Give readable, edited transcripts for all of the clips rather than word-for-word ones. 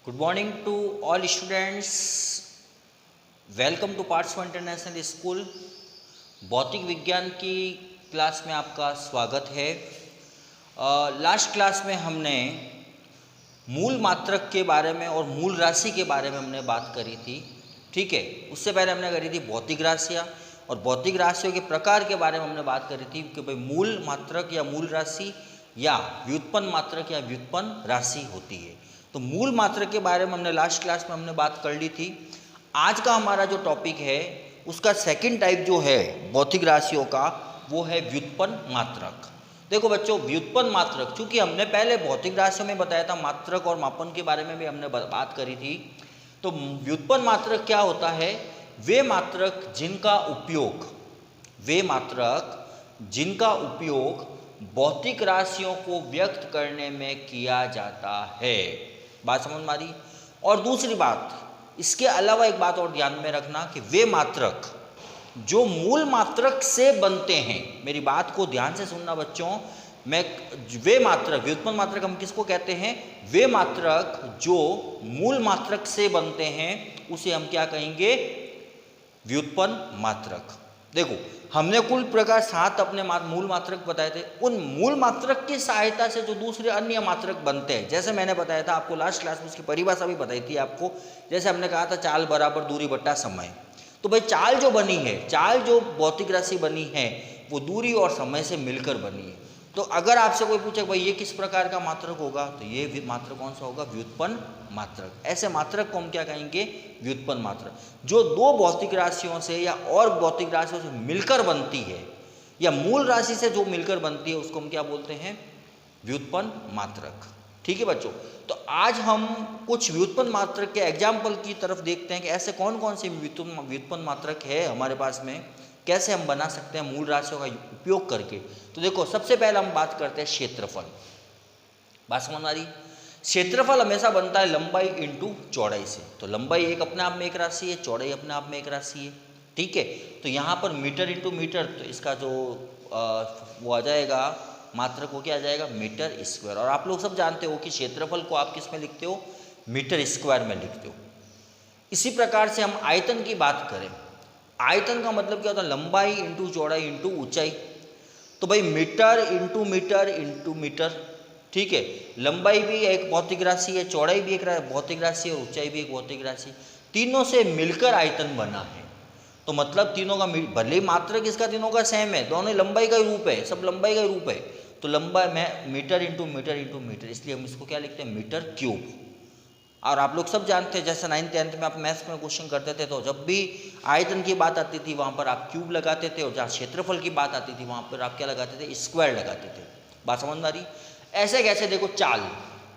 Good morning to all students. Welcome to पार्ट्सवा international school. भौतिक विज्ञान की क्लास में आपका स्वागत है। लास्ट क्लास में हमने मूल मात्रक के बारे में और मूल राशि के बारे में हमने बात करी थी। ठीक है, उससे पहले हमने करी थी भौतिक राशियाँ और भौतिक राशियों के प्रकार के बारे में हमने बात करी थी कि भाई मूल मात्रक या मूल राशि या व्युत्पन्न मात्रक या व्युत्पन्न राशि होती है। तो मूल मात्रक के बारे में हमने लास्ट क्लास में हमने बात कर ली थी। आज का हमारा जो टॉपिक है उसका सेकंड टाइप जो है भौतिक राशियों का वो है व्युत्पन्न मात्रक। देखो बच्चों, व्युत्पन्न मात्रक, चूंकि हमने पहले भौतिक राशियों में बताया था मात्रक और मापन के बारे में भी हमने बात करी थी। तो व्युत्पन्न मात्रक क्या होता है? वे मात्रक जिनका उपयोग भौतिक राशियों को व्यक्त करने में किया जाता है। बात समझ में आ रही? और दूसरी बात, इसके अलावा एक बात और ध्यान में रखना कि वे मात्रक जो मूल मात्रक से बनते हैं, मेरी बात को ध्यान से सुनना बच्चों। वे मात्रक, व्युत्पन्न मात्रक हम किसको कहते हैं? वे मात्रक जो मूल मात्रक से बनते हैं उसे हम क्या कहेंगे? व्युत्पन्न मात्रक। देखो, हमने कुल प्रकार 7 अपने मूल मात्रक बताए थे। उन मूल मात्रक की सहायता से जो दूसरे अन्य मात्रक बनते हैं, जैसे मैंने बताया था आपको लास्ट क्लास में, उसकी परिभाषा भी बताई थी आपको। जैसे हमने कहा था चाल बराबर दूरी बट्टा समय। तो भाई चाल जो बनी है, चाल जो भौतिक राशि बनी है वो दूरी और समय से मिलकर बनी है। तो अगर आपसे कोई पूछे भाई ये किस प्रकार का मात्रक होगा, तो ये मात्रक कौन सा होगा? व्युत्पन्न मात्रक। ऐसे मात्रक को हम क्या कहेंगे? व्युत्पन्न मात्रक। जो दो भौतिक राशियों से या और भौतिक राशियों से मिलकर बनती है या मूल राशि से जो मिलकर बनती है उसको हम क्या बोलते हैं? व्युत्पन्न मात्रक। ठीक है बच्चों, तो आज हम कुछ व्युत्पन्न मात्रक के एग्जाम्पल की तरफ देखते हैं कि ऐसे कौन कौन से व्युत्पन्न मात्रक है हमारे पास में, कैसे हम बना सकते हैं मूल राशियों का उपयोग करके। तो देखो, सबसे पहले हम बात करते हैं क्षेत्रफल। बात समझ आ रही? क्षेत्रफल हमेशा बनता है लंबाई इंटू चौड़ाई से। तो लंबाई एक अपने आप में एक राशि है, चौड़ाई अपने आप में एक राशि है। ठीक है, तो यहाँ पर मीटर इंटू मीटर, तो इसका जो वो आ जाएगा मात्रक, वो क्या आ जाएगा? Metre square. और आप लोग सब जानते हो कि क्षेत्रफल को आप किस में लिखते हो? मीटर स्क्वायर में लिखते हो। इसी प्रकार से हम आयतन की बात करें, आयतन का मतलब क्या होता है? लंबाई इंटू चौड़ाई इंटू ऊंचाई। तो भाई metre into metre into metre. ठीक है, लंबाई भी एक भौतिक राशि है, चौड़ाई भी एक भौतिक राशि है और ऊंचाई भी एक भौतिक राशि। तीनों से मिलकर आयतन बना है। तो मतलब तीनों का भले ही मात्रक इसका तीनों का सेम है, दोनों लंबाई का रूप है, सब लंबाई का रूप है। तो लंबाई में metre into metre into metre, इसलिए हम इसको क्या लिखते हैं? Metre cube. और आप लोग सब जानते हैं, जैसे 9th 10th में आप मैथ्स में क्वेश्चन करते थे तो जब भी आयतन की बात आती थी वहाँ पर आप क्यूब लगाते थे, और जहाँ क्षेत्रफल की बात आती थी वहाँ पर आप क्या लगाते थे? स्क्वायर लगाते थे। बात समझ में आ रही? ऐसे कैसे? देखो, चाल,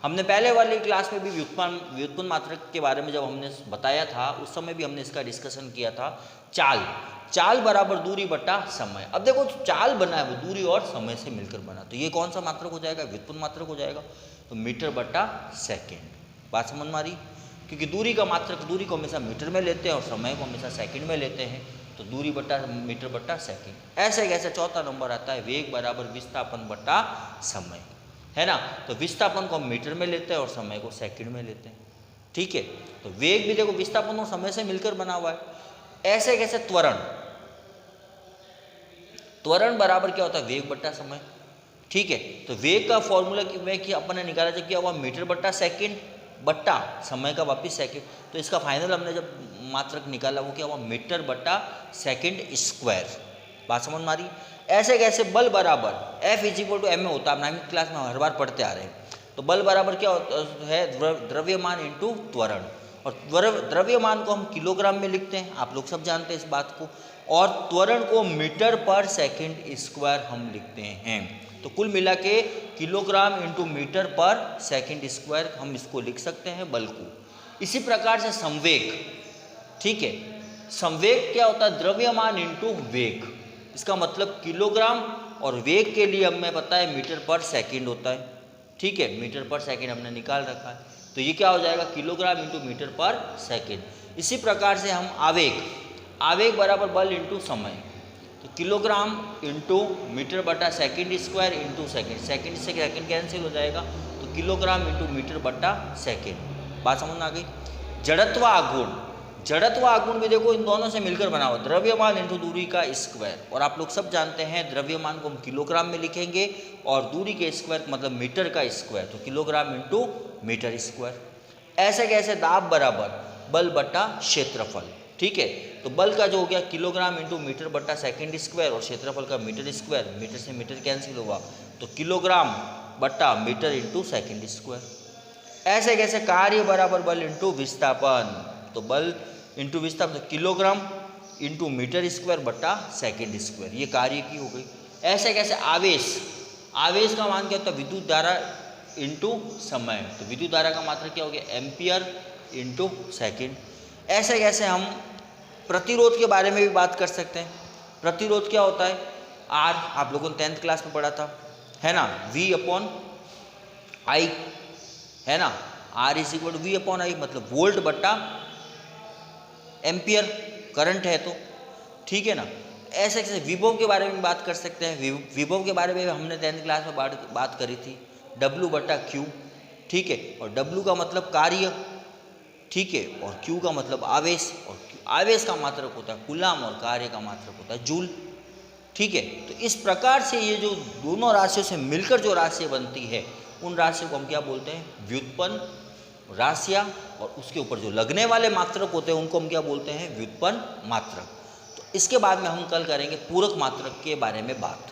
हमने पहले वाली क्लास में भी व्युत्पन्न मात्रक के बारे में जब हमने बताया था उस समय भी हमने इसका डिस्कशन किया था। चाल बराबर दूरी बटा समय। अब देखो, चाल बना है वो दूरी और समय से मिलकर बना, तो ये कौन सा मात्रक हो जाएगा? व्युत्पन्न मात्रक हो जाएगा। तो मीटर बटा सेकेंड। बात समझ में आ रही? क्योंकि दूरी का मात्रक, दूरी को हमेशा मीटर में लेते हैं और समय को हमेशा सेकंड में लेते हैं। तो दूरी बटा मीटर बटा सेकंड। ऐसे कैसे? चौथा नंबर आता है वेग बराबर विस्थापन बटा समय, है ना? तो विस्थापन को हम मीटर में लेते हैं और समय को सेकंड में लेते हैं। ठीक है, तो वेग भी देखो विस्थापन और समय से मिलकर बना हुआ है। ऐसे कैसे? त्वरण बराबर क्या होता है? वेग बटा समय। ठीक है, तो वेग का फॉर्मूला में अपन ने निकाला जब क्या हुआ? मीटर बटा सेकंड बट्टा समय का वापिस सेकंड। तो इसका फाइनल हमने जब मात्रक निकाला वो क्या हुआ? मीटर बटा सेकंड स्क्वायर। बात समझ में आ रही? ऐसे कैसे? बल बराबर F = m होता है, 9th क्लास में हर बार पढ़ते आ रहे हैं। तो बल बराबर क्या होता है? द्रव्यमान इंटू त्वरण। और द्रव्यमान को हम किलोग्राम में लिखते हैं, आप लोग सब जानते हैं इस बात को। और त्वरण को मीटर पर सेकंड स्क्वायर हम लिखते हैं। तो कुल मिला के किलोग्राम इंटू मीटर पर सेकंड स्क्वायर हम इसको लिख सकते हैं बल को। इसी प्रकार से संवेग। ठीक है, संवेग क्या होता है? द्रव्यमान इंटू वेग। इसका मतलब किलोग्राम, और वेग के लिए हमें पता है मीटर पर सेकंड होता है। ठीक है, मीटर पर सेकंड हमने निकाल रखा है। तो ये क्या हो जाएगा? किलोग्राम इंटू मीटर पर सेकंड। इसी प्रकार से हम आवेग बराबर बल इंटू समय। तो किलोग्राम इंटू मीटर बटा सेकंड स्क्वायर इंटू सेकंड से सेकंड कैंसिल हो जाएगा। तो किलोग्राम इंटू मीटर बटा सेकंड। बात समझ में आ गई। जड़त्व आघूर्ण, जड़त्व आघूर्ण भी देखो इन दोनों से मिलकर बना हुआ, द्रव्यमान इंटू दूरी का स्क्वायर। और आप लोग सब जानते हैं द्रव्यमान को हम किलोग्राम में लिखेंगे और दूरी के स्क्वायर मतलब मीटर का स्क्वायर, तो किलोग्राम इंटू मीटर स्क्वायर। ऐसे कैसे, दाब बराबर बल बट्टा क्षेत्रफल, ठीक है। तो बल का जो हो गया किलोग्राम इंटू मीटर बट्टा सेकेंड स्क्वायर और क्षेत्रफल का मीटर स्क्वायर, मीटर से मीटर कैंसिल होगा तो किलोग्राम बट्टा मीटर इंटू सेकेंड स्क्वायर। ऐसे कैसे, कार्य बराबर बल इंटू विस्थापन, तो बल इंटू विस्थापन तो किलोग्राम इंटू मीटर स्क्वायर बट्टा सेकेंड स्क्वायर, ये कार्य की हो गई। ऐसे कैसे, आवेश, आवेश का मान क्या होता है, विद्युत धारा इंटू समय, तो विद्युत धारा का मात्रा क्या हो गया, एम्पियर इंटू सेकेंड। ऐसे कैसे हम प्रतिरोध के बारे में भी बात कर सकते हैं। प्रतिरोध क्या होता है, आर, आप लोगों ने 10th क्लास में पढ़ा था, है ना, V अपॉन आई, है ना, R is equal to V upon I, मतलब वोल्ट बट्टा एम्पियर, करंट है तो, ठीक है ना। ऐसे कैसे विभव के बारे में बात कर सकते हैं। विभव के बारे में हमने 10th क्लास में बात करी थी, W बट्टा Q, ठीक है, और W का मतलब कार्य, ठीक है, और Q का मतलब आवेश, और आवेश का मात्रक होता है कूलाम और कार्य का मात्रक होता है जूल, ठीक है। तो इस प्रकार से ये जो दोनों राशियों से मिलकर जो राशि बनती है उन राशियों को हम क्या बोलते हैं, व्युत्पन्न राशियाँ, और उसके ऊपर जो लगने वाले मात्रक होते हैं उनको हम क्या बोलते हैं, व्युत्पन्न मात्रक। तो इसके बाद में हम कल करेंगे पूरक मात्रक के बारे में बात।